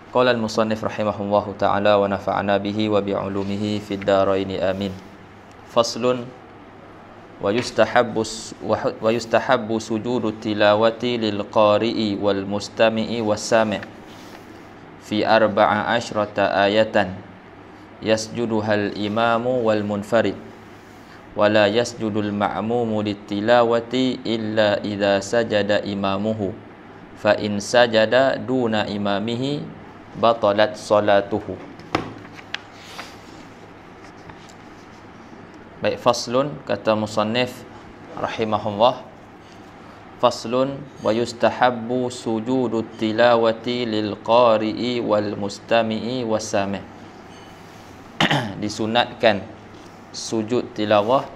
Qala al-musannif rahimahullahu ta'ala wa nafa'ana bihi wa bi'ulumihi fid dharain amin. Faslun wa yustahabbu sujudu tilawati lil qari'i wal mustami'i was sami' fi 14 ayatan yasjuduhal imamu wal munfarid wa la yasjudul ma'mumu lit tilawati illa idza sajada imamuhu fa in sajada duna imamihi batalat salatuhu. Baik, faslun, kata musannif rahimahullah, faslun wa yustahabbu sujudu tilawati lil qari'i wal mustami'i was sami'. Disunatkan sujud tilawah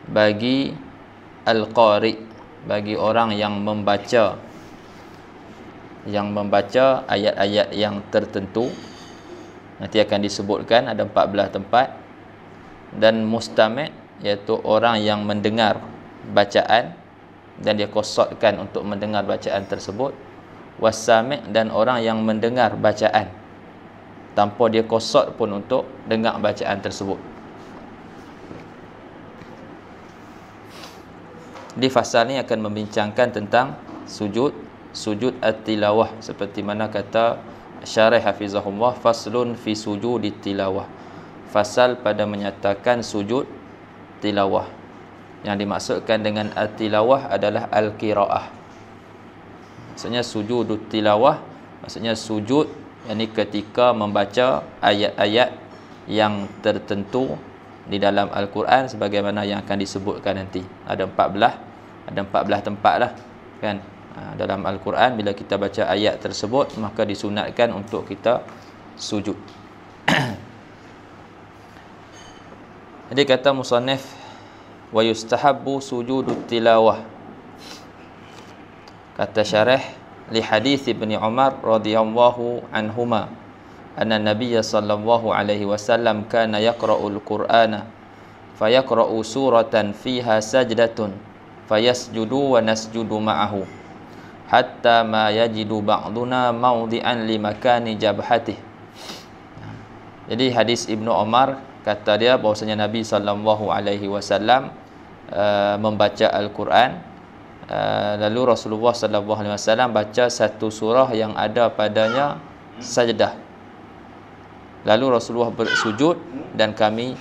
bagi al-qari', bagi orang yang membaca ayat-ayat yang tertentu. Nanti akan disebutkan ada 14 tempat. Dan mustami', iaitu orang yang mendengar bacaan dan dia qasatkan untuk mendengar bacaan tersebut. Wasami', dan orang yang mendengar bacaan tanpa dia qasat pun untuk dengar bacaan tersebut. Di fasal ni akan membincangkan tentang sujud at-tilawah, seperti mana kata syarih hafizahullah, faslun fi sujudi tilawah, fasal pada menyatakan sujud tilawah. Yang dimaksudkan dengan at-tilawah adalah al-qiraah. Maksudnya sujud tilawah, maksudnya sujud yakni ketika membaca ayat-ayat yang tertentu di dalam Al-Quran, sebagaimana yang akan disebutkan nanti. Ada 14 tempat lah kan. Dalam Al-Quran bila kita baca ayat tersebut, maka disunatkan untuk kita sujud. Jadi kata musannif wa yustahabbu sujudut tilawah, kata syarih, li hadis Ibnu Umar radhiyallahu anhuma anna Nabiy sallallahu alaihi wasallam kana yaqra'ul Qur'ana fayaqra'u suratan fiha sajdatun fayasjudu wa nasjudu ma'ahu hatta ma yajidu ba'duna mawdi'an li makani jabhatih. Jadi hadis Ibnu Umar, kata dia bahwasanya Nabi sallallahu alaihi wasallam membaca Al-Quran, lalu Rasulullah sallallahu alaihi wasallam baca satu surah yang ada padanya sajdah. Lalu Rasulullah bersujud dan kami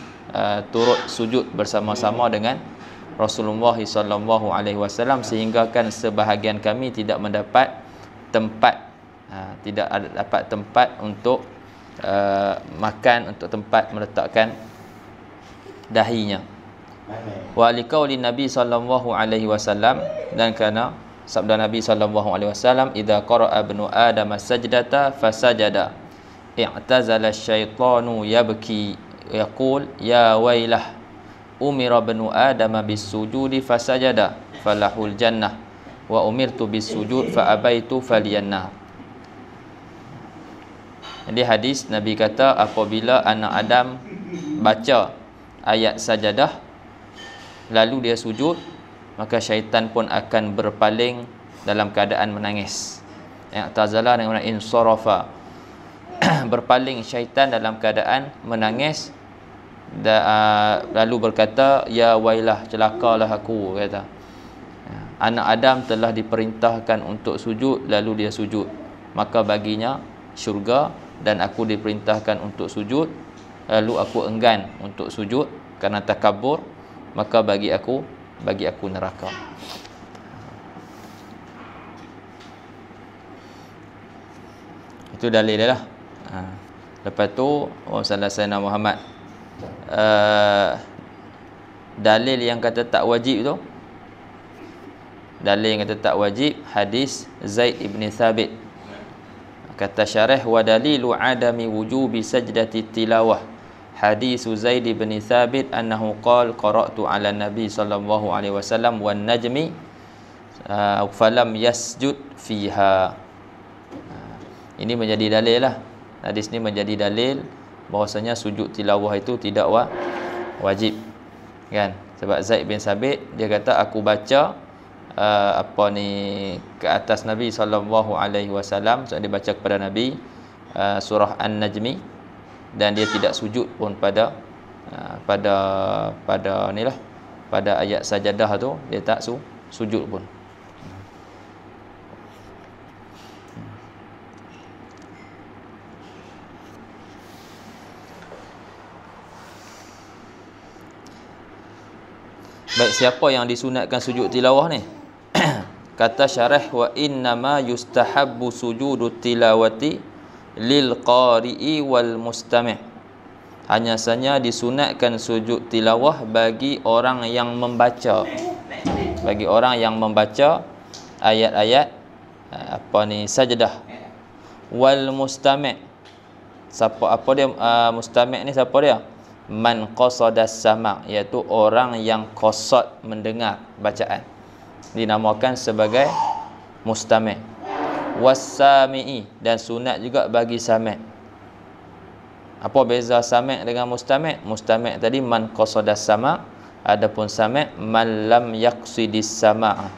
turut sujud bersama-sama dengan Rasulullah sallallahu alaihi wasallam, sehingga kan sebahagian kami tidak mendapat tempat, tidak dapat tempat untuk makan, untuk tempat meletakkan dahinya. Wa liqauli Nabi sallallahu alaihi wasallam, dan kerana sabda Nabi sallallahu alaihi wasallam, idza qara'a ibnu adam sajdata fasajada i'tazala asyaitanu yabki yaqul ya wailah umira banu adam bisujudi fasajada falahul jannah wa umirtu bisujud fa abaitu falyannar. Jadi hadis Nabi kata, apabila anak Adam baca ayat sajadah lalu dia sujud, maka syaitan pun akan berpaling dalam keadaan menangis. I'tazala dengan insarafa, berpaling syaitan dalam keadaan menangis. Lalu berkata, ya wailah, celakalah aku, kata. Anak Adam telah diperintahkan untuk sujud, lalu dia sujud, maka baginya syurga, dan aku diperintahkan untuk sujud, lalu aku enggan untuk sujud kerana takabur, maka bagi aku neraka. Itu dalil dia lah. Lepas tu Sayyidina Muhammad, dalil yang kata tak wajib tu, dalil yang kata tak wajib, hadis Zaid ibn Thabit. Kata syarih, wa dalilu adami wujubi sajdati tilawah hadis Zaid ibn Thabit annahu qala qara'tu ala nabi sallallahu alaihi wasallam wan najmi falam yasjud fiha. Ini menjadi dalil lah. Hadis ni menjadi dalil bahwasanya sujud tilawah itu tidak wajib, kan? Sebab Zaid bin Thabit dia kata, aku baca ke atas Nabi sallallahu alaihi wasallam, so dia baca kepada Nabi, surah An-Najmi, dan dia tidak sujud pun pada inilah, pada ayat sajadah tu dia tak sujud pun. Baik, siapa yang disunatkan sujud tilawah ni? Kata syarah, wa innama yustahabbu sujudu tilawati lil qari'i wal mustami'. Hanya saja disunatkan sujud tilawah bagi orang yang membaca. Bagi orang yang membaca ayat-ayat sajadah. Wal mustami'. Apa dia mustami' ni, siapa dia? Man qasadas sama', iaitu orang yang qasad mendengar bacaan, dinamakan sebagai mustami'. Was-sami'i, dan sunat juga bagi sami'. Apa beza sami' dengan mustami'? Mustami' tadi man qasadas sama', adapun sami' man lam yaqsidis sama'.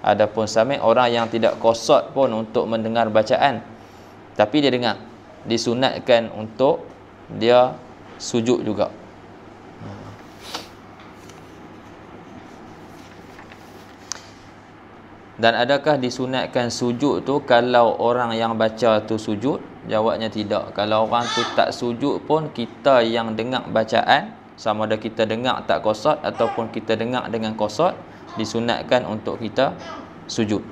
Adapun sami' orang yang tidak qasad pun untuk mendengar bacaan, tapi dia dengar, disunatkan untuk dia sujud juga. Dan adakah disunatkan sujud tu kalau orang yang baca tu sujud? Jawabnya tidak. Kalau orang tu tak sujud pun, kita yang dengar bacaan, sama ada kita dengar tak qasad ataupun kita dengar dengan qasad, disunatkan untuk kita sujud.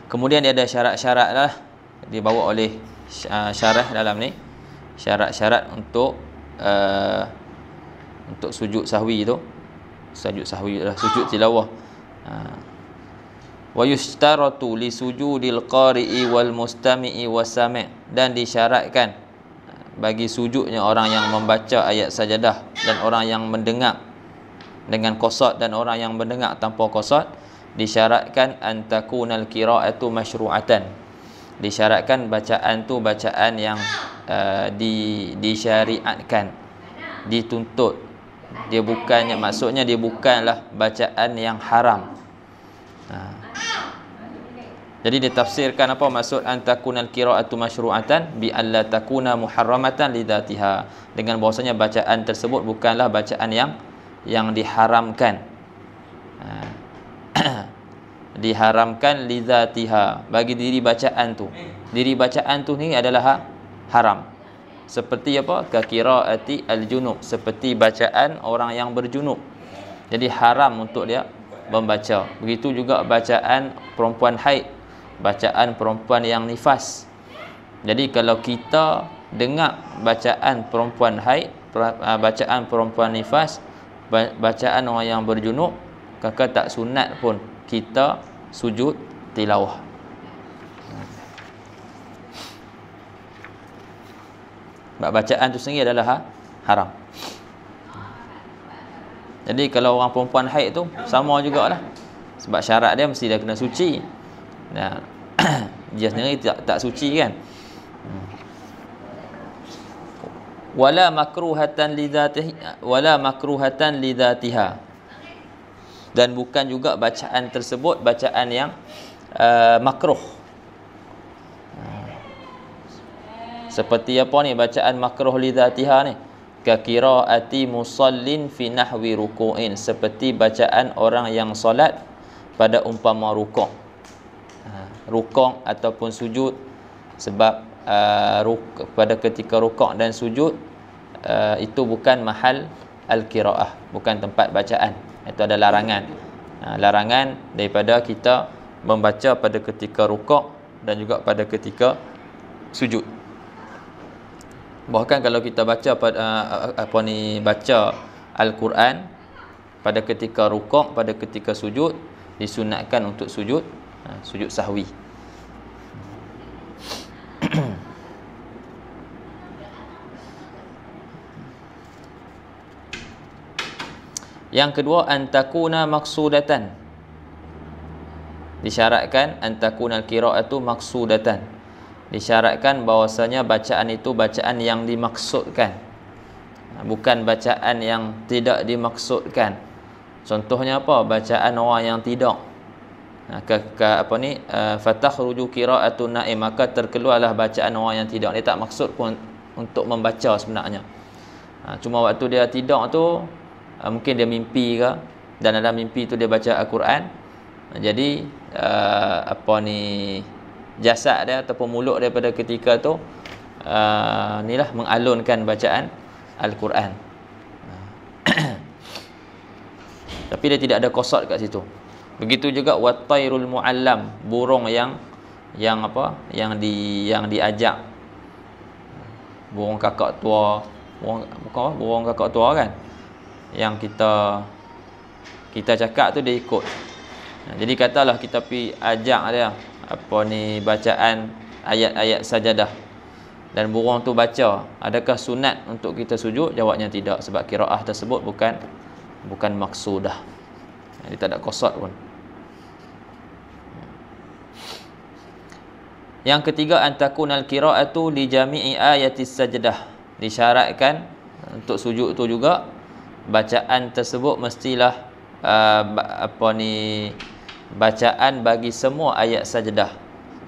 Kemudian dia ada syarat-syarat lah, dibawa oleh syarah dalam ni, syarat-syarat untuk sujud sahwi tu. Sujud sahwi adalah sujud tilawah. Wa yushtaratu li sujudil qari'i wal mustami'i wasami', dan disyaratkan bagi sujudnya orang yang membaca ayat sajadah dan orang yang mendengar dengan qasad dan orang yang mendengar tanpa qasad, disyaratkan antakunal qira'atu masyru'atan. Disyaratkan bacaan tu bacaan yang disyariatkan, dituntut. Dia bukannya, maksudnya dia bukanlah bacaan yang haram. Jadi ditafsirkan apa maksud antakunal qira'atu masyru'atan bi alla takuna muharramatan lidzatiha, dengan bahwasanya bacaan tersebut bukanlah bacaan yang diharamkan. Diharamkan lidzatiha, bagi diri bacaan tu. Diri bacaan tu ni adalah haram. Seperti apa? Ka qiraati al-junub, seperti bacaan orang yang berjunub. Jadi haram untuk dia membaca. Begitu juga bacaan perempuan haid, bacaan perempuan yang nifas. Jadi kalau kita dengar bacaan perempuan haid, bacaan perempuan nifas, bacaan orang yang berjunub, maka tak sunat pun kita sujud tilawah. Sebab bacaan tu sendiri adalah haram. Jadi kalau orang perempuan haid tu sama jugalah, sebab syarat dia mesti dia kena suci. Nah, dia sendiri tak suci kan. Wala makruhatan lidzatiha, dan bukan juga bacaan tersebut bacaan yang makruh. Seperti apa ni bacaan makruh lidzatiha ni? Ka qiraati musallin fi nahwi ruku'in, seperti bacaan orang yang solat pada umpama rukuk. Rukuk ataupun sujud, sebab pada ketika rukuk dan sujud itu bukan mahal al-qiraah, bukan tempat bacaan. Itu ada larangan. Larangan daripada kita membaca pada ketika rukuk dan juga pada ketika sujud. Bahkan kalau kita baca baca Al-Quran pada ketika rukuk, pada ketika sujud, disunatkan untuk sujud sahwi. Yang kedua, antakuna maksudatan. Disyaratkan antakuna al-qira'atu maksudatan. Disyaratkan bahawasanya bacaan itu bacaan yang dimaksudkan, bukan bacaan yang tidak dimaksudkan. Contohnya apa? Bacaan orang yang tidak. Apa ni, fatakhruju qira'atun naim, maka terkeluarlah bacaan orang yang tidur. Dia tak maksud pun untuk membaca sebenarnya. Cuma waktu dia tidur tu mungkin dia mimpi ke, dan dalam mimpi tu dia baca Al-Quran. Jadi apa ni, jasad dia ataupun mulut dia pada ketika tu inilah mengalunkan bacaan Al-Quran. Tapi dia tidak ada qasad kat situ. Begitu juga wattairul muallam, burung yang apa, yang diajak. Burung kakak tua, burung kakak tua kan, yang kita cakap tu dia ikut. Jadi katalah kita pi ajak dia apa ni, bacaan ayat-ayat sajadah, dan burung tu baca, adakah sunat untuk kita sujud? Jawabnya tidak, sebab qiraah tersebut bukan maksudah. Dia tak ada qasad pun. Yang ketiga, antakunal qiraatu li jami'i ayatis sajdah. Disyaratkan untuk sujud tu juga bacaan tersebut mestilah apa ni, bacaan bagi semua ayat sajdah.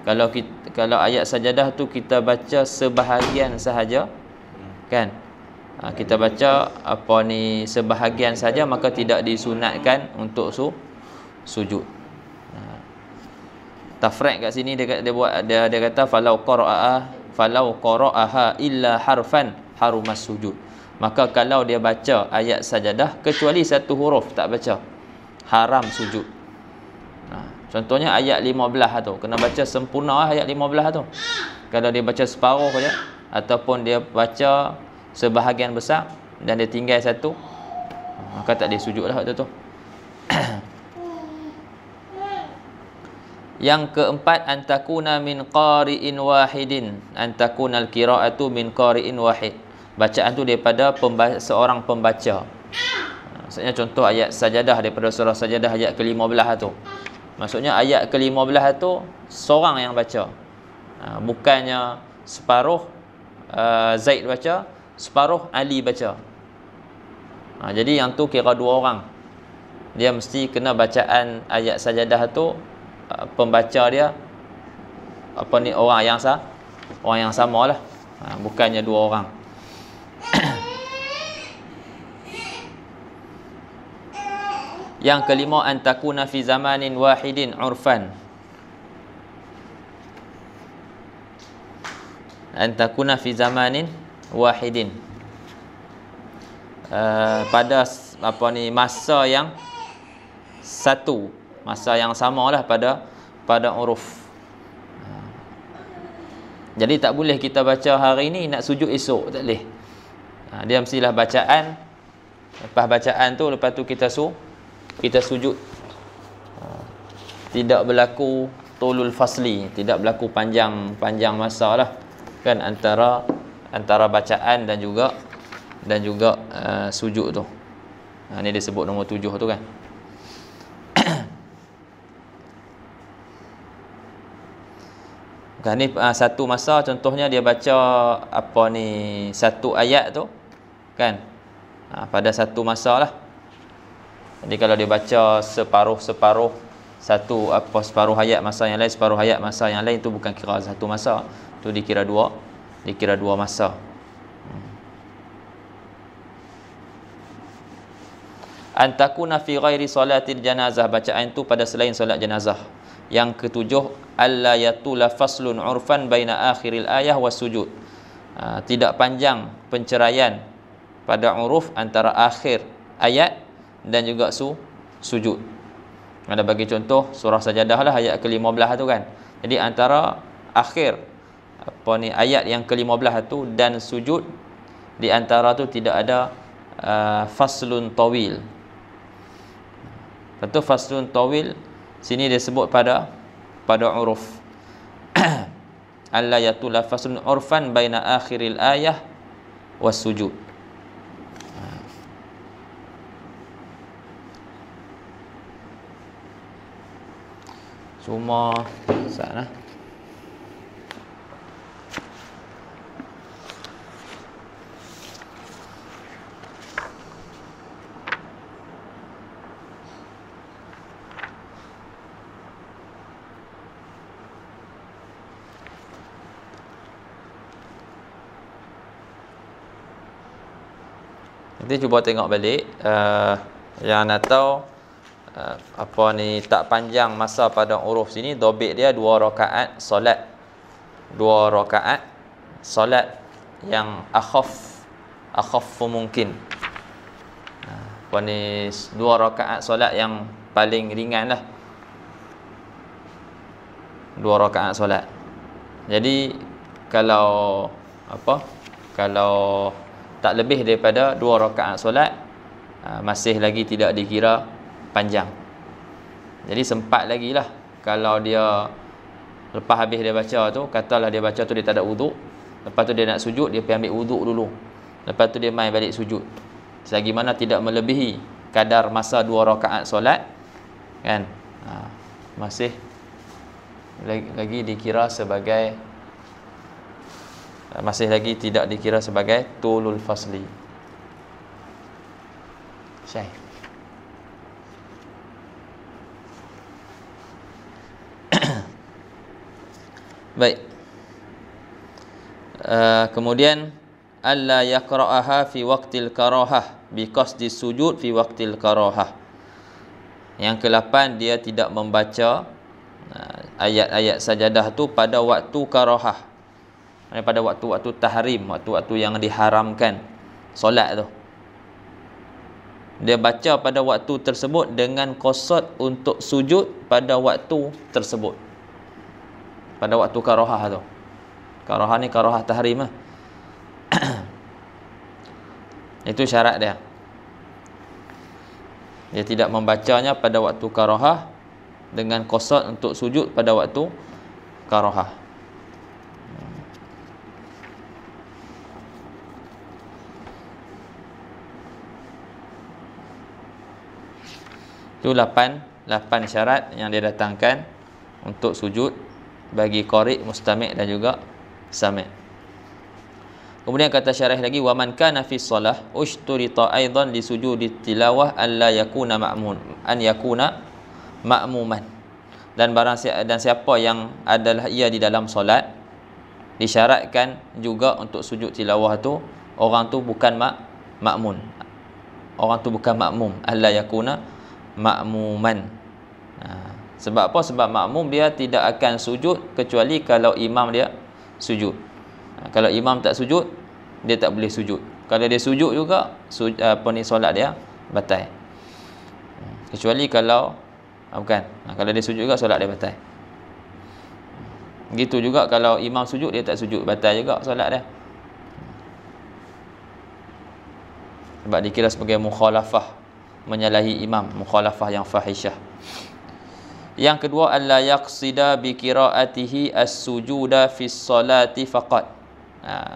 Kalau ayat sajadah tu kita baca sebahagian sahaja kan, kita baca apa ni sebahagian saja, maka tidak disunatkan untuk sujud. Tafriq kat sini dia kata falau qara'aha illa harfan harumas sujud. Maka kalau dia baca ayat sajadah kecuali satu huruf tak baca, haram sujud. Contohnya ayat 15 tu, kena baca sempurna ayat 15 tu. Kalau dia baca separuh saja ataupun dia baca sebahagian besar dan dia tinggal satu, maka tak dia sujudlah waktu tu. Yang keempat, antakuna min qari'in wahidin, antakunal qira'atu min qari'in wahid. Bacaan tu daripada seorang pembaca. Maksudnya contoh ayat sajadah daripada surah sajadah ayat ke-15 tu. Maksudnya ayat ke-15 tu seorang yang baca. Bukannya separuh Zaid baca, separuh Ali baca. Jadi yang tu kira dua orang. Dia mesti kena bacaan ayat sajadah tu, pembaca dia apa ni, orang yang samalah, bukannya dua orang. Yang kelima, antakuna fi zamanin wahidin urfan. Antakuna fi zamanin wahidin, pada apa ni, masa yang satu, masa yang samalah pada uruf. Jadi tak boleh kita baca hari ni nak sujud esok, tak boleh. Dia mestilah bacaan, lepas bacaan tu, lepas tu kita sujud. Tidak berlaku tulul fasli, tidak berlaku panjang masa lah kan, antara bacaan dan juga sujud tu. Ni dia sebut nombor 7 tu kan. Kan ni satu masa, contohnya dia baca apa ni, satu ayat tu kan, pada satu masa lah. Jadi kalau dia baca separuh separuh ayat masa yang lain, separuh ayat masa yang lain, tu bukan kira satu masa, tu dikira dua masa. Antakuna fi ghairi salatil janazah, bacaan tu pada selain solat jenazah. Yang ketujuh, alla yatula faslun urfan baina akhiril ayah was sujud. Tidak panjang penceraian pada uruf antara akhir ayat dan juga sujud. Ada bagi contoh surah sajadah lah ayat ke-15 tu kan. Jadi antara akhir apa ni, ayat yang ke-15 tu dan sujud, di antara tu tidak ada faslun tawil. Betul, faslun tawil sini dia sebut pada uruf. Alla yatula faslun urfan baina akhiril ayah was sujud. Cuma sana Nanti cuba tengok balik yang nak tahu apa ni tak panjang masa pada huruf sini, dobit dia 2 rakaat solat. 2 rakaat solat yang akhaf mungkin. Apa ni 2 rakaat solat yang paling ringan lah. 2 rakaat solat. Jadi kalau tak lebih daripada 2 rakaat solat, masih lagi tidak dikira panjang. Jadi sempat lagi lah. Kalau dia lepas habis dia baca tu, katalah dia baca tu dia tak ada wuduk, lepas tu dia nak sujud, dia pergi ambil wuduk dulu, lepas tu dia mai balik sujud, selagi mana tidak melebihi kadar masa 2 rakaat solat, kan, masih lagi dikira sebagai, masih lagi tidak dikira sebagai tulul fasli. Syekh. Baik. Kemudian alla yaqra'aha fi waqtil karahah bi qasdi sujud fi waqtil karahah. Yang ke-8, dia tidak membaca ayat-ayat sajadah tu pada waktu karahah. Pada waktu-waktu tahrim, waktu-waktu yang diharamkan solat tu. Dia baca pada waktu tersebut dengan qasad untuk sujud pada waktu tersebut. Pada waktu karahah tu. Karahah ni karahah tahrim lah. Itu syarat dia. Dia tidak membacanya pada waktu karahah dengan qasad untuk sujud pada waktu karahah. Itu 8 syarat yang dia datangkan untuk sujud bagi qari', mustami' dan juga sami'. Kemudian kata syarah lagi, wa man kana fi shalah ushturita aidan li sujudi tilawah alla yakuna ma'muman. Dan siapa yang adalah ia di dalam solat, disyaratkan juga untuk sujud tilawah tu orang tu bukan makmun. Orang tu bukan makmum, alla yakuna ma'muman. Sebab apa? Sebab makmum dia tidak akan sujud kecuali kalau imam dia sujud. Kalau imam tak sujud, dia tak boleh sujud. Kalau dia sujud juga, solat dia batal. Kecuali kalau kalau dia sujud juga, solat dia batal. Gitu juga kalau imam sujud, dia tak sujud, batal juga solat dia. Sebab dikira sebagai mukhalafah, menyalahi imam, mukhalafah yang fahishah. Yang kedua, alla yaqsida bi qiraatihi as-sujuda fi sholati faqat.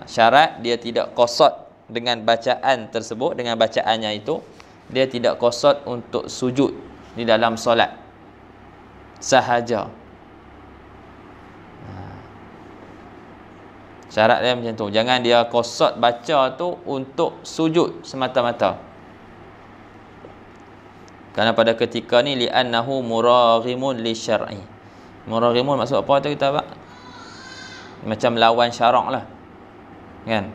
Syarat dia tidak qasad dengan bacaan tersebut, dengan bacaannya itu dia tidak qasad untuk sujud di dalam solat sahaja. Syarat dia macam tu. Jangan dia qasad baca tu untuk sujud semata-mata. Kerana pada ketika ni li'annahu muraghimun li syar'i. Muraghimun maksud apa tu kita, Pak? Macam lawan syarak lah. Kan?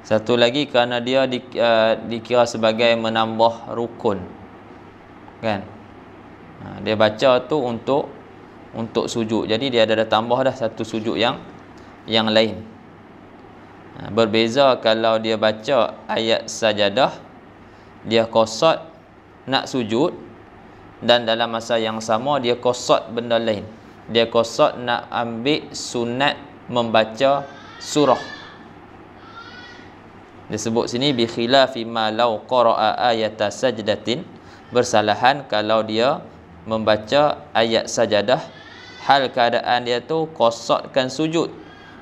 Satu lagi kerana dia dikira sebagai menambah rukun. Kan? Dia baca tu untuk sujud. Jadi dia ada tambah dah satu sujud yang lain. Berbeza kalau dia baca ayat sajadah, dia qasad nak sujud, dan dalam masa yang sama dia qasad benda lain. Dia qasad nak ambil sunat membaca surah. Disebut sini bi khilafi ma law qara'a ayata sajdatin, bersalahan kalau dia membaca ayat sajadah hal keadaan dia tu qasadkan sujud,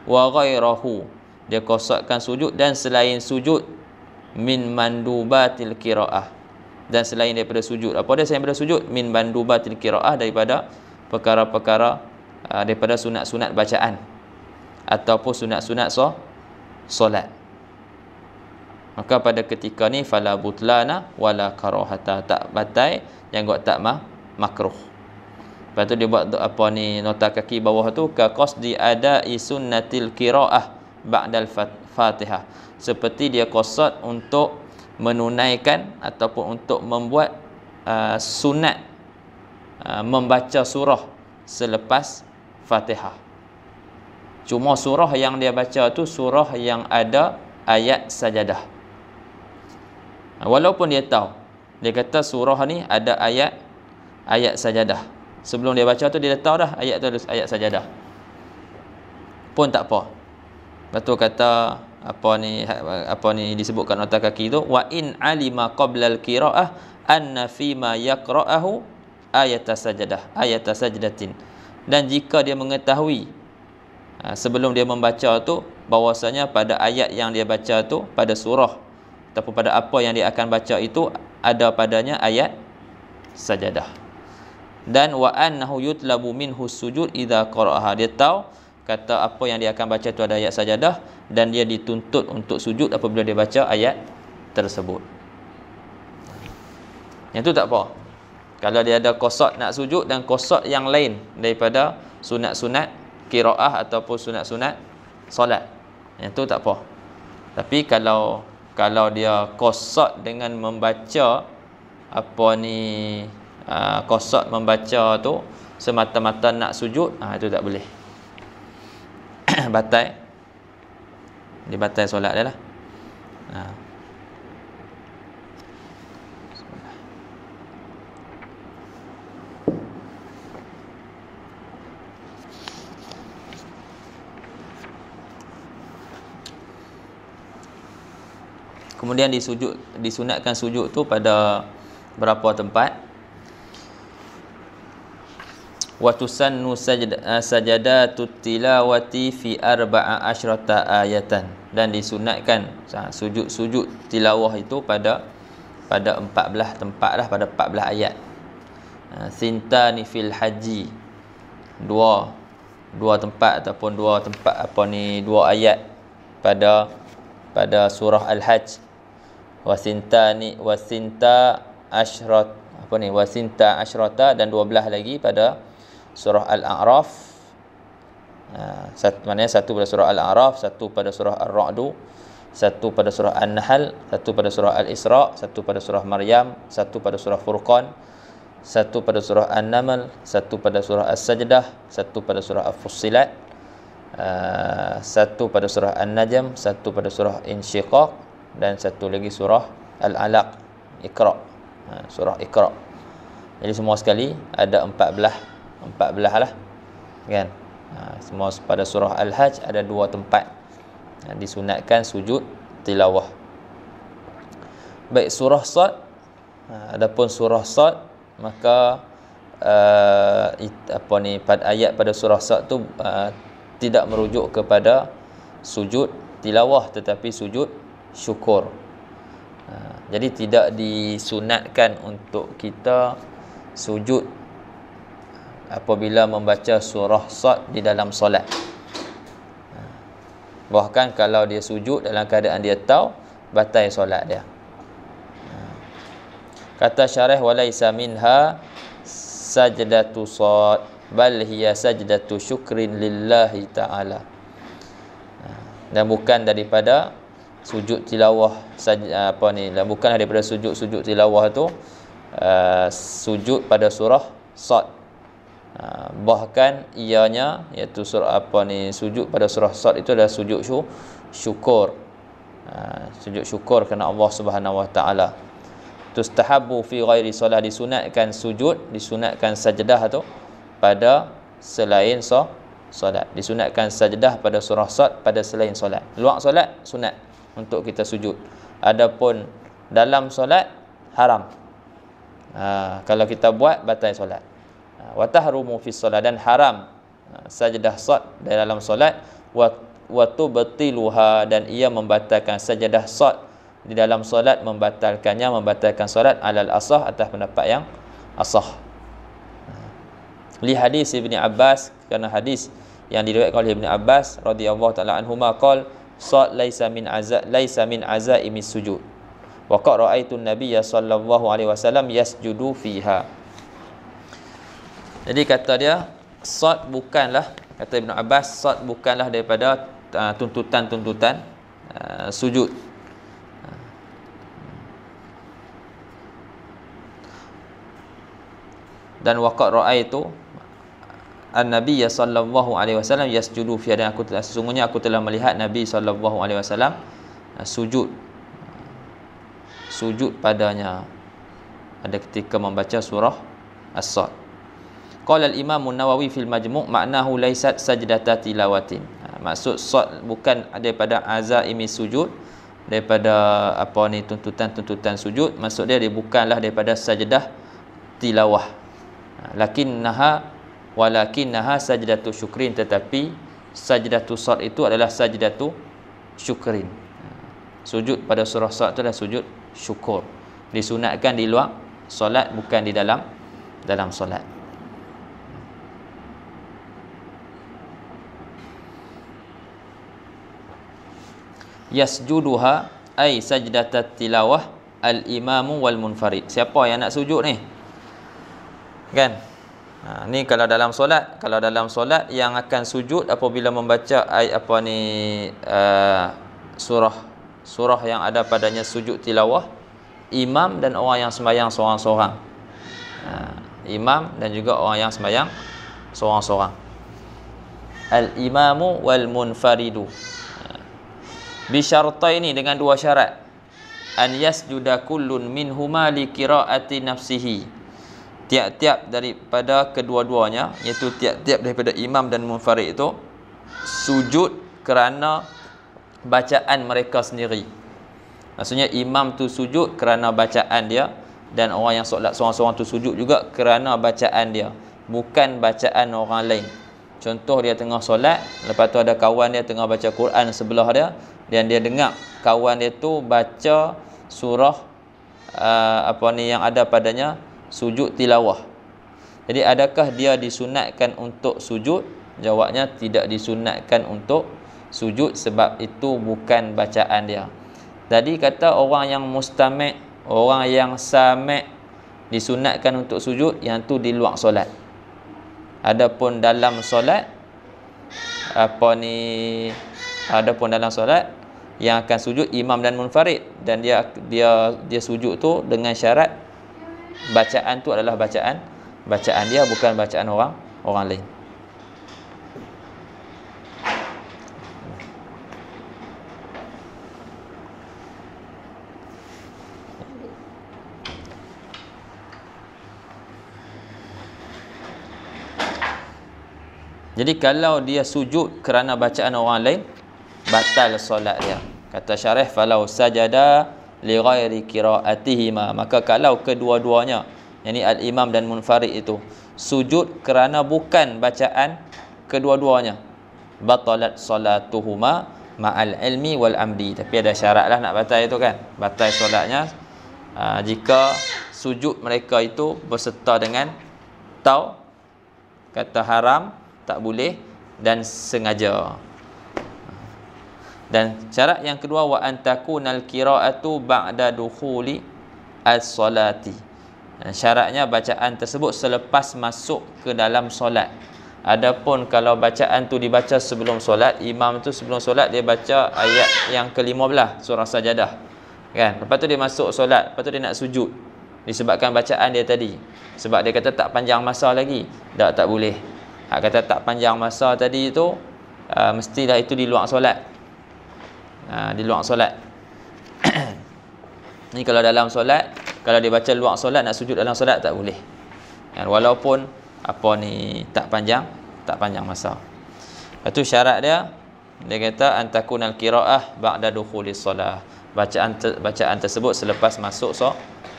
wa ghairahu, dia qasadkan sujud dan selain sujud, min mandubatil qiraah, dan selain daripada sujud. Apa dia selain daripada sujud? Min mandubatil qiraah, daripada perkara-perkara daripada sunat-sunat bacaan ataupun sunat-sunat solat. Maka pada ketika ni fala butlana wala karahata, tak batal yang tak makruh. Lepas tu dia buat apa ni, nota kaki bawah tu, ka qasdi ada'i sunnatil qiraah ba'dal Fatihah. Seperti dia qasad untuk menunaikan ataupun untuk membuat sunat membaca surah selepas Fatihah. Cuma surah yang dia baca tu surah yang ada ayat sajadah. Walaupun dia tahu, dia kata surah ni ada ayat sajadah. Sebelum dia baca tu dia dah tahu dah ayat tu ada ayat sajadah. Pun tak apa. Betul kata apa ni disebutkan nota kaki tu, wa in alima qabla al-qiraah anna fi ma yaqra'ahu ayat sajdatin. Dan jika dia mengetahui sebelum dia membaca tu bahwasanya pada ayat yang dia baca tu, pada surah ataupun pada apa yang dia akan baca itu ada padanya ayat sajadah. Dan wa annahu yutlabu minhu sujud idza qara'aha. Dia tahu kata apa yang dia akan baca tu ada ayat sajadah dan dia dituntut untuk sujud apabila dia baca ayat tersebut. Yang tu tak apa. Kalau dia ada qasad nak sujud dan qasad yang lain daripada sunat-sunat qiraah ataupun sunat-sunat solat, yang tu tak apa. Tapi kalau dia qasad dengan membaca apa ni, qasad membaca tu semata-mata nak sujud, itu tak boleh. Batal. Dia batal solat dia lah. Kemudian disunatkan sujud tu pada berapa tempat. Wa tusannu sajadatut tilawati fi arba'a asyrata ayatan. Dan disunatkan sujud tilawah itu pada 14 tempat lah, pada 14 ayat. Sintani fil haji, dua tempat ataupun dua ayat pada surah Al-Hajj. Wasinta asyrata dan 12 lagi pada surah Al-A'raf. Maknanya satu pada surah Al-A'raf, satu pada surah Ar-Ra'd, satu pada surah An-Nahl, satu pada surah Al-Isra, satu pada surah Maryam, satu pada surah Furqan, satu pada surah An-Naml, satu pada surah As-Sajdah, satu pada surah Al-Fussilat, satu pada surah An-Najm, satu pada surah Insyiqaq, dan satu lagi surah Al-Alaq, Iqra, surah Iqra. Jadi semua sekali ada 14 lah kan. Semua pada surah Al-Hajj ada 2 tempat disunatkan sujud tilawah. Baik surah Sad, adapun surah Sad maka pada ayat pada surah Sad tu tidak merujuk kepada sujud tilawah tetapi sujud syukur. Jadi tidak disunatkan untuk kita sujud apabila membaca surah Sad di dalam solat. Bahkan kalau dia sujud dalam keadaan dia tahu, batal solat dia. Kata syarah, walaisa minha sajdatu Sad bal hiya sajdatu syukrin lillahi ta'ala. Dan bukan daripada sujud tilawah bukan daripada sujud tilawah tu sujud pada surah Sad. Bahkan ianya iaitu sujud pada surah Sad itu adalah sujud syukur. Sujud syukur kerana Allah Subhanahu wa taala. Tustahabbu fi ghairi solah, disunatkan sajdah tu pada selain solat. Disunatkan sajdah pada surah Sad pada selain solat. Luar solat sunat untuk kita sujud. Adapun dalam solat haram. Kalau kita buat batal solat. Wa tahrumu fi solat, dan haram sajdah Sad dalam solat. Wa tubtiluha, dan ia membatalkan sajdah Sad di dalam solat, membatalkan solat alal asah, atas pendapat yang asah. Li hadis Ibni Abbas, kerana hadis yang diriwayatkan oleh Ibni Abbas radhiyallahu taala anhuma qala Sad laisa min azaimis sujud. Wa qad ra'aitu an-nabiyya sallallahu alaihi wasallam yasjudu fiha. Jadi kata dia sad bukanlah, kata Ibn Abbas, sad bukanlah daripada tuntutan-tuntutan sujud. Dan waqad ra'aitu an-nabiy sallallahu alaihi wasallam yasjudu fi, dan sesungguhnya aku telah melihat Nabi sallallahu alaihi wasallam sujud padanya ada ketika membaca surah As-Sad. Qala al-Imam an-Nawawi fil Majmu' ma'nahu laysat sajdata tilawatin. Maksud sad bukan daripada azaimi sujud, daripada tuntutan-tuntutan sujud. Maksud dia bukanlah daripada sajdah tilawah. Walakinnaha sajdatu syukrin, tetapi sajdatu sad itu adalah sajdatu syukrin. Sujud pada surah Sad itu adalah sujud syukur. Disunatkan di luar solat, bukan di dalam solat. Yasjuduha ay sajdatat tilawah al-imamu wal munfarid. Siapa yang nak sujud ni? Kan? Ni kalau dalam solat. Kalau dalam solat yang akan sujud apabila membaca surah yang ada padanya sujud tilawah, imam dan orang yang sembahyang seorang-seorang. Imam dan juga orang yang sembahyang seorang-seorang. Al-imamu wal munfaridu. Bisyartaini, dengan dua syarat. An yasjuda kullun minhuma li qiraati nafsihi. Tiap-tiap daripada kedua-duanya, iaitu tiap-tiap daripada imam dan munfarid itu sujud kerana bacaan mereka sendiri. Maksudnya imam tu sujud kerana bacaan dia, dan orang yang solat seorang-seorang tu sujud juga kerana bacaan dia, bukan bacaan orang lain. Contoh, dia tengah solat, lepas tu ada kawan dia tengah baca Quran sebelah dia, dan dia dengar kawan dia tu baca surah yang ada padanya sujud tilawah. Jadi adakah dia disunatkan untuk sujud? Jawabnya tidak disunatkan untuk sujud, sebab itu bukan bacaan dia. Tadi kata orang yang mustami', orang yang sami' disunatkan untuk sujud, yang tu di luar solat. Adapun dalam solat yang akan sujud imam dan munfarid, dan dia sujud tu dengan syarat bacaan tu adalah bacaan dia, bukan bacaan orang lain. Jadi kalau dia sujud kerana bacaan orang lain, batal solat dia. Kata syarih, falau sajada li ghairi qiraatihima, maka kalau kedua-duanya, yakni al-imam dan munfarid itu sujud kerana bukan bacaan kedua-duanya, batalat salatuhuma ma'al ilmi wal amdi. Tapi ada syaratlah nak batal itu kan. Batal solatnya jika sujud mereka itu berserta dengan tahu, kata haram, tak boleh, dan sengaja. Dan syarat yang kedua, wa antakunal qiraatu ba'da dukhuli as-salati. Syaratnya bacaan tersebut selepas masuk ke dalam solat. Adapun kalau bacaan tu dibaca sebelum solat, imam tu sebelum solat dia baca ayat yang ke-15 surah Sajadah, kan? Lepas tu dia masuk solat, lepas tu dia nak sujud, disebabkan bacaan dia tadi. Sebab dia kata tak panjang masa lagi, tak boleh. Kata tak panjang masa tadi itu mestilah itu di luar solat. Di luar solat. Ni kalau dalam solat, kalau dia baca luar solat, nak sujud dalam solat tak boleh. Walaupun tak panjang masa. Itu syarat dia. Dia kata antakunal qiraah ba'da dukhulis solah. Bacaan tersebut selepas masuk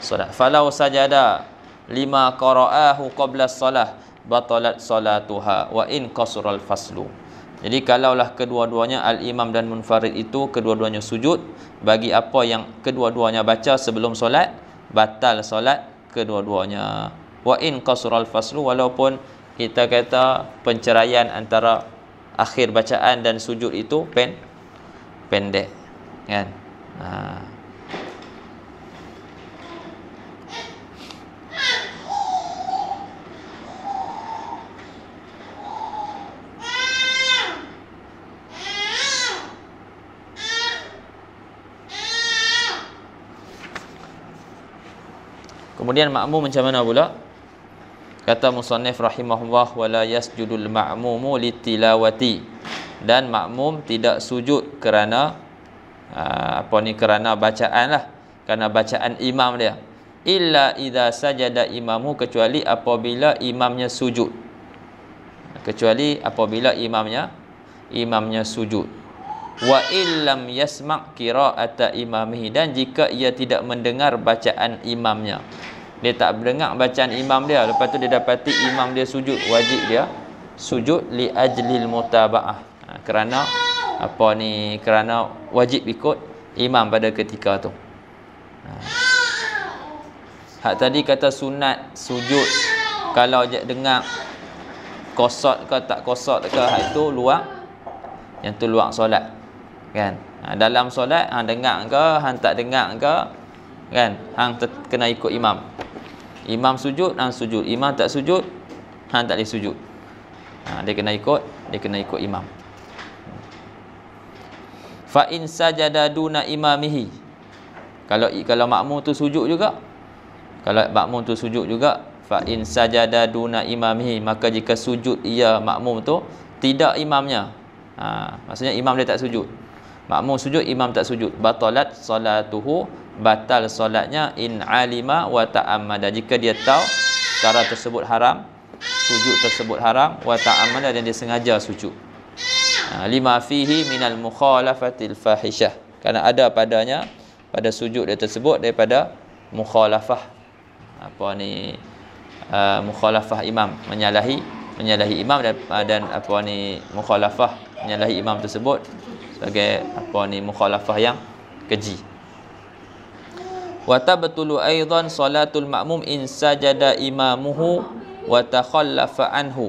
solat. Falau sajada lima qara'ahu qabla solah batalat salatuha wa in qasural faslu. Jadi kalaulah kedua-duanya al-imam dan munfarid itu kedua-duanya sujud bagi apa yang kedua-duanya baca sebelum solat, batal solat kedua-duanya. Wa in qasural faslu, walaupun kita kata penceraian antara akhir bacaan dan sujud itu pendek, kan? Kemudian makmum macam mana pula? Kata musannif rahimahullah, wala yasjudul ma'mumu litilawati, dan makmum tidak sujud kerana kerana bacaan lah, kerana bacaan imam dia. Illa idza sajada imamu, kecuali apabila imamnya sujud. Kecuali apabila imamnya sujud. Wa illam yasma' qira'ata imamihi, dan jika ia tidak mendengar bacaan imamnya. Dia tak mendengar bacaan imam dia, lepas tu dia dapati imam dia sujud, wajib dia sujud li ajlil mutaba'ah. Kerana kerana wajib ikut imam pada ketika tu. Hak tadi kata sunat sujud, kalau dengar kosot ke tak kosot ke, hak itu luar, yang tu luar solat kan. Dalam solat hang dengar ke hang tak dengar ke kan, hang kena ikut imam. Imam sujud hang sujud, imam tak sujud hang tak boleh sujud. Dia kena ikut imam. Fa in sajada duna imamihi, kalau makmum tu sujud juga, fa in sajada duna imamihi, maka jika sujud ia makmum tu tidak imamnya, maksudnya imam dia tak sujud, makmum sujud imam tak sujud, batalat salatuhu, batal solatnya, in alima wa ta'ammada, jika dia tahu cara tersebut haram, sujud tersebut haram, wa ta'ammada, dan dia sengaja sujud. Lima fihi minal mukhalafatil fahishah, kerana ada padanya pada sujud dia tersebut daripada mukhalafah, mukhalafah imam, menyalahi imam, dan mukhalafah, menyalahi imam tersebut sebagai mukhalafah yang keji. Wa tabtulu aidan salatul ma'mum in sajada imamuhu wa takhallafa anhu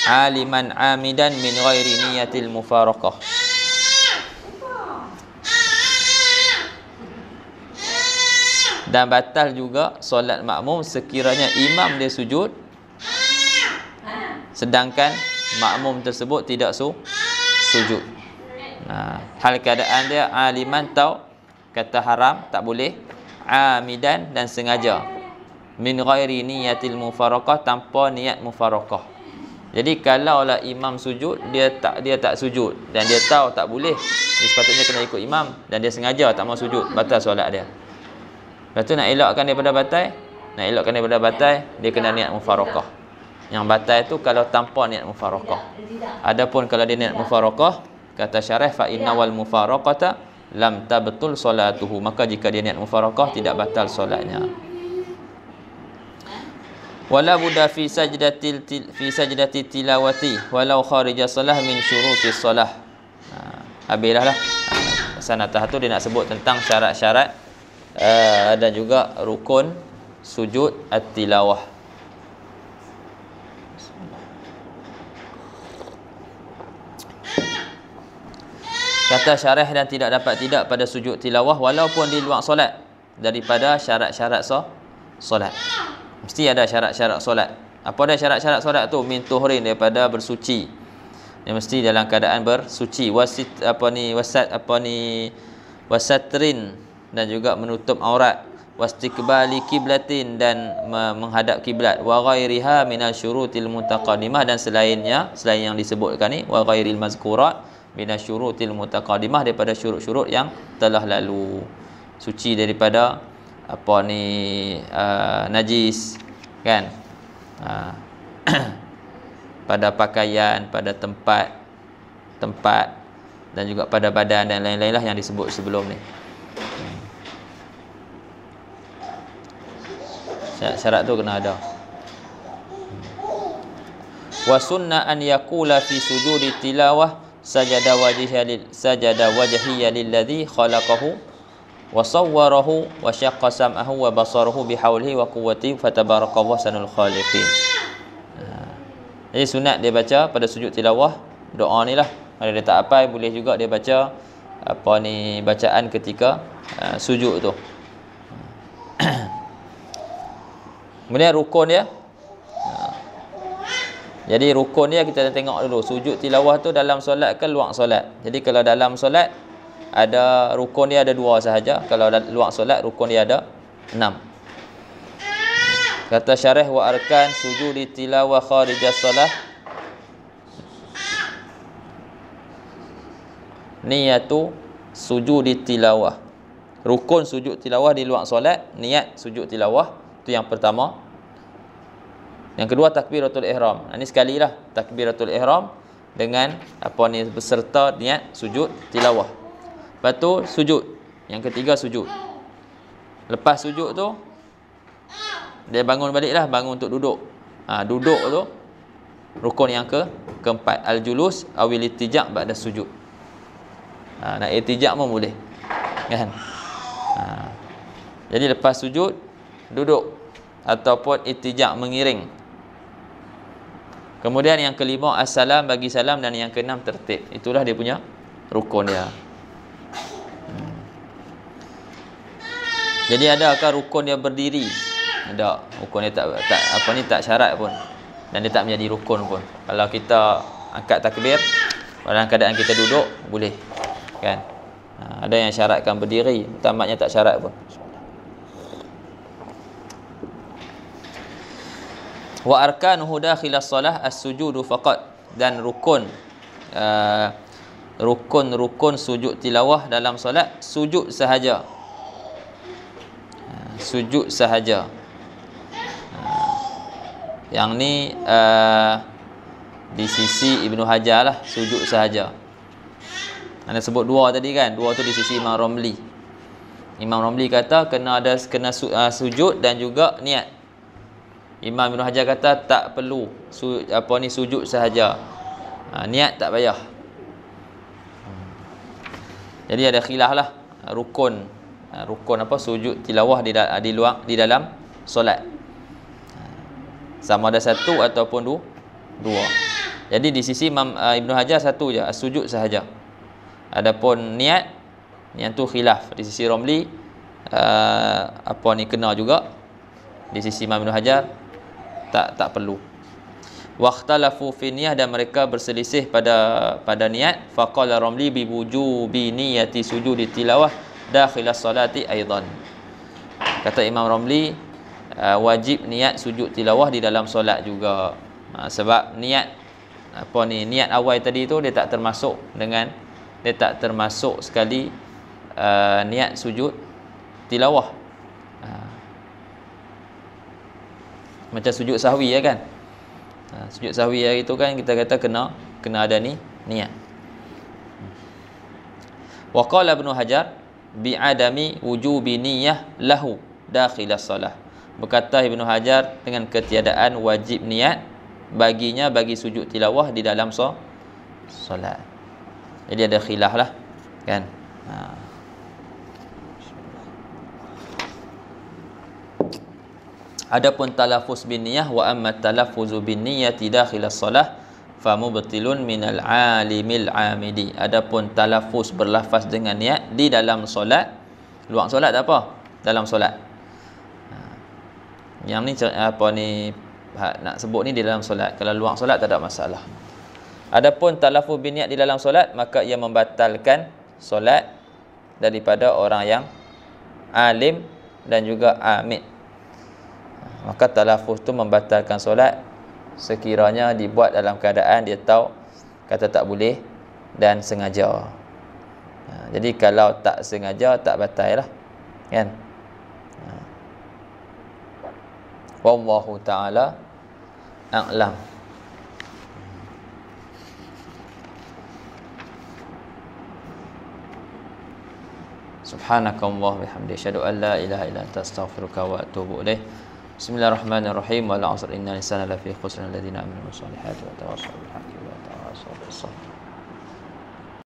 aliman amidan min ghairi niyatil mufaraqah. Dan batal juga solat makmum sekiranya imam dia sujud sedangkan makmum tersebut tidak sujud. Hal keadaan dia aliman, tahu kata haram, tak boleh, amidan, dan sengaja, min ghairi niyatil mufaraqah, tanpa niat mufaraqah. Jadi kalaulah imam sujud, dia tak sujud dan dia tahu tak boleh, dia sepatutnya kena ikut imam, dan dia sengaja tak mau sujud, batal solat dia. Lepas tu nak elakkan daripada batal, dia kena niat mufaraqah. Yang batal tu kalau tanpa niat mufaraqah. Adapun kalau dia niat mufaraqah, kata syarah, fa inna wal mufaraqata lam tabtul solatuhu, maka jika dia niat mufaraqah tidak batal solatnya. Wala budda fi sajdati tilawati walau kharija salah min syurutis salah. Habislah. Pesan atas tu dia nak sebut tentang syarat-syarat dan juga rukun sujud at-tilawah. Kata syarah, dan tidak dapat tidak pada sujud tilawah walaupun di luar solat daripada syarat-syarat solat. Mesti ada syarat-syarat solat. Apa ada syarat-syarat solat tu? Min tuhrin, daripada bersuci. Dia mesti dalam keadaan bersuci. Wasatrin, dan juga menutup aurat. Wastiqbali kiblatin, dan menghadap kiblat. Wa ghairiha minal syurutil mutaqaddimah, dan selain yang disebutkan ni, wa ghairil mazkurat minal syurutil mutaqaddimah, daripada syurut-syurut yang telah lalu. Suci daripada najis kan, pada pakaian, pada tempat dan juga pada badan dan lain-lain lah yang disebut sebelum ni. Syarat tu kena ada. Wa sunnah an yaqula fi sujudi tilawah sajada wajhiya lilladzi khalaqahu wa sawwarahu wa syaqqa sam'ahu wa basarahu bihaulihi wa quwwatihi fatabarakallahu ahsanul khaliqin. Jadi sunat dia baca pada sujud tilawah doa ni lah. Kalau dia tak hafal, boleh juga dia baca bacaan ketika sujud tu. Kemudian rukun dia. Jadi rukun dia kita tengok dulu. Sujud tilawah tu dalam solat ke luar solat. Jadi kalau dalam solat ada rukun dia ada 2 sahaja. Kalau luar solat rukun dia ada 6. Kata syarah, wa arkan sujudi tilawah kharijas salah niyatu sujudi tilawah. Rukun sujud tilawah di luar solat, niat sujud tilawah, itu yang pertama. Yang kedua takbiratul ihram. Ini sekali lah takbiratul ihram dengan beserta niat sujud tilawah. Lepas tu sujud. Yang ketiga sujud. Lepas sujud tu dia bangun balik lah, bangun untuk duduk. Duduk tu rukun yang keempat, al-julus awil ittija' ba'da sujud. Nak ittija' pun boleh, kan? Jadi lepas sujud duduk ataupun ittija' mengiring. Kemudian yang kelima assalam, bagi salam, dan yang keenam tertib. Itulah dia punya rukun dia. Jadi adakah rukun dia berdiri? Ada. Rukun dia tak syarat pun, dan dia tak menjadi rukun pun. Kalau kita angkat takbir dalam keadaan kita duduk boleh, kan? Ada yang syaratkan berdiri, tamatnya tak syarat pun. Wa arkanuhu dakhilas salah as-sujudu faqat, dan rukun sujud tilawah dalam solat sujud sahaja. Sujud sahaja. Yang ni di sisi Ibnu Hajar lah, sujud sahaja. Anda sebut dua tadi kan, dua tu di sisi Imam Romli. Imam Romli kata kena sujud dan juga niat. Imam Ibn Hajar kata tak perlu sujud sahaja, niat tak payah. Jadi ada khilaf lah rukun sujud tilawah di dalam solat, sama ada satu ataupun dua. Jadi di sisi Imam Ibn Hajar satu je, sujud sahaja. Adapun niat tu khilaf di sisi Romli, kena juga. Di sisi Imam Ibn Hajar tak perlu. Waqtalafu fi niyah, dan mereka berselisih pada niat. Faqala Romli bi wujubi niyati sujudi tilawah dakhilas salati aidan. Kata Imam Romli, wajib niat sujud tilawah di dalam solat juga. Sebab niat awal tadi tu dia tak termasuk sekali niat sujud tilawah. Macam sujud sahwi ya kan. Sujud sahwi hari tu kan kita kata kena ada niat. Wa qala Ibnu Hajar bi adami wujubi niyyah lahu dakhilas salah. Berkata Ibnu Hajar dengan ketiadaan wajib niat baginya bagi sujud tilawah di dalam solat. Jadi ada khilaf lah, kan? Adapun talaffuz bin niyah, wa amma talaffuzu bin niyyati dakhilas salah fa mubtilun minal alimil amidi. Adapun talaffuz berlafaz dengan niat di dalam solat, luar solat tak apa, dalam solat. Yang ni nak sebut ni di dalam solat. Kalau luar solat tak ada masalah. Adapun talaffuz bin niyat di dalam solat, maka ia membatalkan solat daripada orang yang alim dan juga amid. Maka talaffuz tu membatalkan solat sekiranya dibuat dalam keadaan dia tahu kata tak boleh dan sengaja. Jadi kalau tak sengaja tak batal lah, kan? Wallahu ta'ala a'lam. Subhanakallah bihamdika asyhadu an la ilaha illa anta astaghfiruka wa atubu ilaik. Bismillahirrahmanirrahim. Wal 'asr innal insana lafi khusr alladziina aamanu wa salihati wa tawassaw bil haqqi wa tawassaw bis sabr.